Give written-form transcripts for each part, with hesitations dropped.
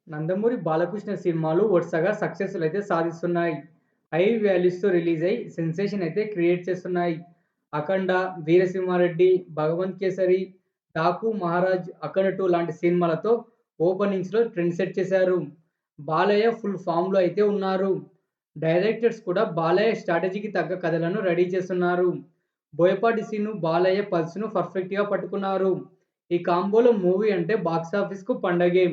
నందమూరి బాలకృష్ణ సినిమాలు వరుసగా సక్సెస్‌లయితే సాధిస్తున్నాయి. High వాల్యూస్‌తో release అయ్యి సెన్సేషన్ అయితే క్రియేట్ చేస్తున్నాయి. 'అఖండ', 'వీరసింహారెడ్డి', 'భగవంత్ కేసరి', 'డాకు మహారాజ్', 'అఖండ 2' లాంటి సినిమాలతో ఓపెనింగ్స్‌లో ట్రెండ్ సెట్ చేశారు. బాలయ్య ఫుల్ ఫామ్‌లో అయితే ఉన్నారు. డైరెక్టర్స్ కూడా బాలయ్య స్ట్రాటజీకి తగ్గ కథలను రెడీ చేస్తున్నారు. బోయపాటి సీను, బాలయ్య పల్స్‌ను పర్ఫెక్ట్‌గా పట్టుకున్నారు. ఈ కాంబోలో మూవీ అంటే బాక్సాఫీస్‌కు పండగే.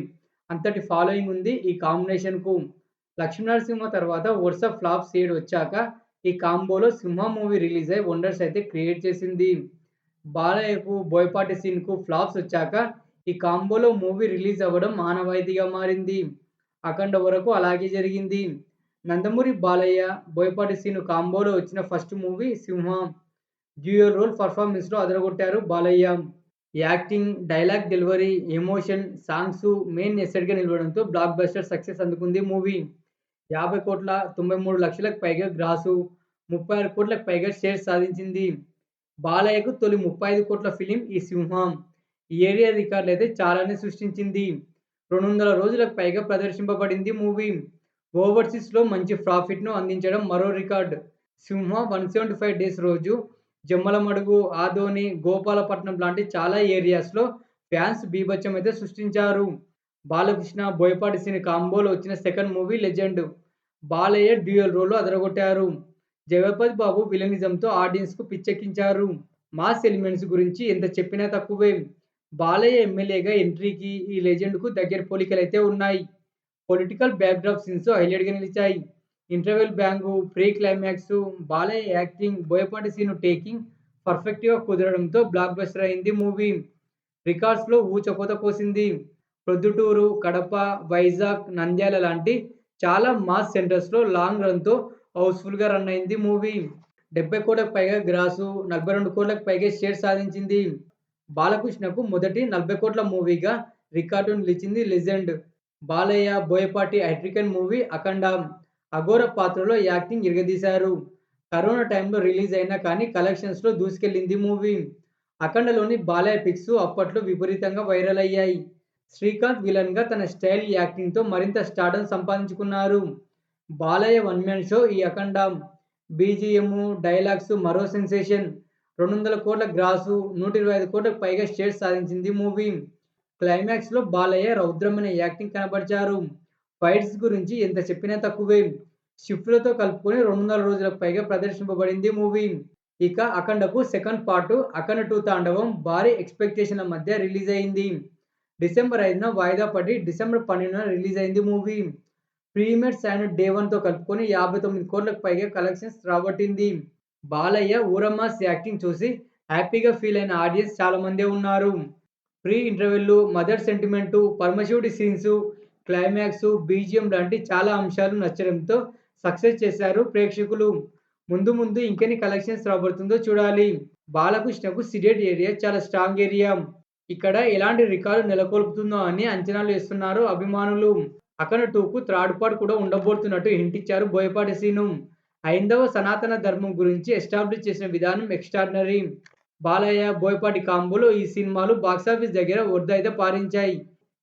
అంతటి ఫాలోయింగ్ ఉంది ఈ కాంబినేషన్‌కు. 'లక్ష్మీనరసింహ' తర్వాత వరుస ఫ్లాప్స్ 7 వచ్చాక ఈ కాంబోలో 'సింహ' మూవీ రిలీజ్ అయ్యి వండర్స్ అయితే క్రియేట్ చేసింది. బాలయ్యకు, బోయపాటి సీన్‌కు ఫ్లాప్స్ వచ్చాక ఈ కాంబోలో మూవీ రిలీజ్ అవ్వడం ఆనవాయితీగా మారింది. 'అఖండ' వరకు అలాగే జరిగింది. నందమూరి బాలయ్య, బోయపాటి సీను కాంబోలో వచ్చిన first movie 'Simha'. Dual role పెర్ఫార్మెన్స్‌లో అదరగొట్టారు Balayya. Acting, dialogue delivery, emotion, songs main ఎసెట్‌గా నిలవడంతో బ్లాక్ బస్టర్ సక్సెస్ అందుకుంది మూవీ. 50,93,00,000కి పైగా గ్రాసు, 36 కోట్లకు పైగా షేర్ సాధించింది. బాలయ్యకు తొలి 35 కోట్ల ఫిల్మ్ ఈ 'సింహం'. ఈ ఏరియా రికార్డులైతే చాలానే సృష్టించింది. 200 రోజులకు పైగా ప్రదర్శింపబడింది మూవీ. ఓవర్సీస్‌లో మంచి ప్రాఫిట్‌ను అందించడం మరో రికార్డ్. 'సింహ' 175 డేస్ రోజు జమ్మలమడుగు, ఆదోని, గోపాలపట్నం లాంటి చాలా ఏరియాస్‌లో ఫ్యాన్స్ బీభత్సం అయితే సృష్టించారు. బాలకృష్ణ, బోయపాటి సీను కాంబోలో వచ్చిన second movie 'legend'. Balayya dual రోల్‌లో అదరగొట్టారు. జగపతి బాబు విలనిజంతో ఆడియన్స్‌కు పిచ్చెక్కించారు. మాస్ ఎలిమెంట్స్ గురించి ఎంత చెప్పినా తక్కువే. బాలయ్య ఎమ్మెల్యేగా ఎంట్రీకి ఈ 'లెజెండ్‌కు' దగ్గర పోలికలైతే ఉన్నాయి. పొలిటికల్ బ్యాక్‌డ్రాప్ సీన్స్ హైలైట్‌గా నిలిచాయి. Interval bang, pre climax, Balayya acting, Boyapati Seenu taking పర్ఫెక్ట్‌గా కుదరడంతో బ్లాక్ బస్టర్ అయింది మూవీ. రికార్డ్స్‌లో ఊచకోత కోసింది. ప్రొద్దుటూరు, కడప, వైజాగ్, నంద్యాల లాంటి చాలా మాస్ సెంటర్స్‌లో లాంగ్ రన్‌తో హౌస్‌ఫుల్‌గా రన్ అయింది మూవీ. 70 కోట్లకు పైగా గ్రాసు, 42 కోట్లకు పైగా షేర్ సాధించింది. బాలకృష్ణకు మొదటి 40 కోట్ల మూవీగా రికార్డు నిలిచింది 'Legend'. Balayya, Boyapati hat-trick movie 'Akhanda'. అఘోర పాత్రలో యాక్టింగ్ ఇరగదీశారు. కరోనా టైంలో రిలీజ్ అయినా కానీ కలెక్షన్స్‌లో దూసుకెళ్లింది మూవీ. 'అఖండ'లోని బాలయ్య పిక్స్ అప్పట్లో విపరీతంగా వైరల్ అయ్యాయి. శ్రీకాంత్ విలన్‌గా తన స్టైల్ యాక్టింగ్‌తో మరింత స్టార్డమ్ సంపాదించుకున్నారు. బాలయ్య వన్ మ్యాన్ షో ఈ 'అఖండ'. బీజీఎం, డైలాగ్స్ మరో సెన్సేషన్. 200 కోట్ల గ్రాసు, 125 కోట్లకు పైగా షేర్ సాధించింది మూవీ. క్లైమాక్స్‌లో బాలయ్య రౌద్రమైన యాక్టింగ్ కనబరిచారు. ఫైట్స్ గురించి ఎంత చెప్పినా తక్కువే. షిఫ్ట్‌లతో కలుపుకొని 200 రోజులకు పైగా ప్రదర్శింపబడింది మూవీ. ఇక 'అఖండ'కు సెకండ్ పార్ట్ 'అఖండ 2 తాండవం' భారీ ఎక్స్‌పెక్టేషన్‌ల మధ్య రిలీజ్ అయింది. డిసెంబర్ 5న వాయిదా పడి డిసెంబర్ 12న రిలీజ్ అయింది మూవీ. ప్రీమియర్స్ అండ్ డే 1తో కలుపుకొని 59 కోట్లకు పైగా కలెక్షన్స్ రాబట్టింది. బాలయ్య ఊరమాస్ యాక్టింగ్ చూసి హ్యాపీగా ఫీల్ అయిన ఆడియన్స్ చాలా మందే ఉన్నారు. ప్రీ ఇంటర్వెల్లు, మదర్ సెంటిమెంటు, పరమశివుడి సీన్సు, క్లైమాక్సు, బీజీఎం లాంటి చాలా అంశాలు నచ్చడంతో సక్సెస్ చేశారు ప్రేక్షకులు. ముందు ముందు ఇంకెన్ని కలెక్షన్స్ రాబడుతుందో చూడాలి. బాలకృష్ణకు సీడెడ్ ఏరియా చాలా స్ట్రాంగ్ ఏరియా. ఇక్కడ ఎలాంటి రికార్డు నెలకొల్పుతుందో అని అంచనాలు ఏస్తున్నారు అభిమానులు. 'అఖండ 2'కు థర్డ్ పార్ట్ కూడా ఉండబోతున్నట్టు హింట్ ఇచ్చారు బోయపాటి సీను. హైందవ సనాతన ధర్మం గురించి ఎస్టాబ్లిష్ చేసిన విధానం ఎక్స్ట్రార్డినరీ. బాలయ్య, బోయపాటి కాంబోలో ఈ సినిమాలు బాక్సాఫీస్ దగ్గర వరద పారించాయి.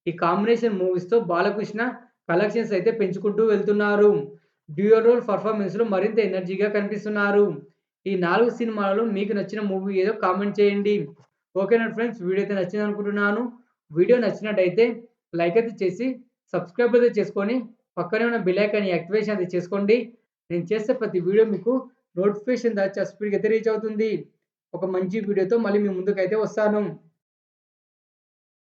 ఈ కాంబినేషన్ మూవీస్‌తో బాలకృష్ణ కలెక్షన్స్ అయితే పెంచుకుంటూ వెళ్తున్నారు. డ్యూయల్ రోల్ పెర్ఫార్మెన్స్‌లో మరింత ఎనర్జీగా కనిపిస్తున్నారు. ఈ 4 సినిమాలలో మీకు నచ్చిన మూవీ ఏదో కామెంట్ చేయండి. ఓకేనా ఫ్రెండ్స్, వీడియో అయితే నచ్చిందనుకుంటున్నాను. వీడియో నచ్చినట్టయితే లైక్ అయితే చేసి, సబ్స్క్రైబ్ అయితే చేసుకొని, పక్కనే ఉన్న బెల్ ఐకాన్ యాక్టివేషన్ అయితే చేసుకోండి. నేను చేసే ప్రతి వీడియో మీకు నోటిఫికేషన్ ద్వారా స్పీడ్‌గా అయితే రీచ్ అవుతుంది. ఒక మంచి వీడియోతో మళ్ళీ మీ ముందుకైతే వస్తాను.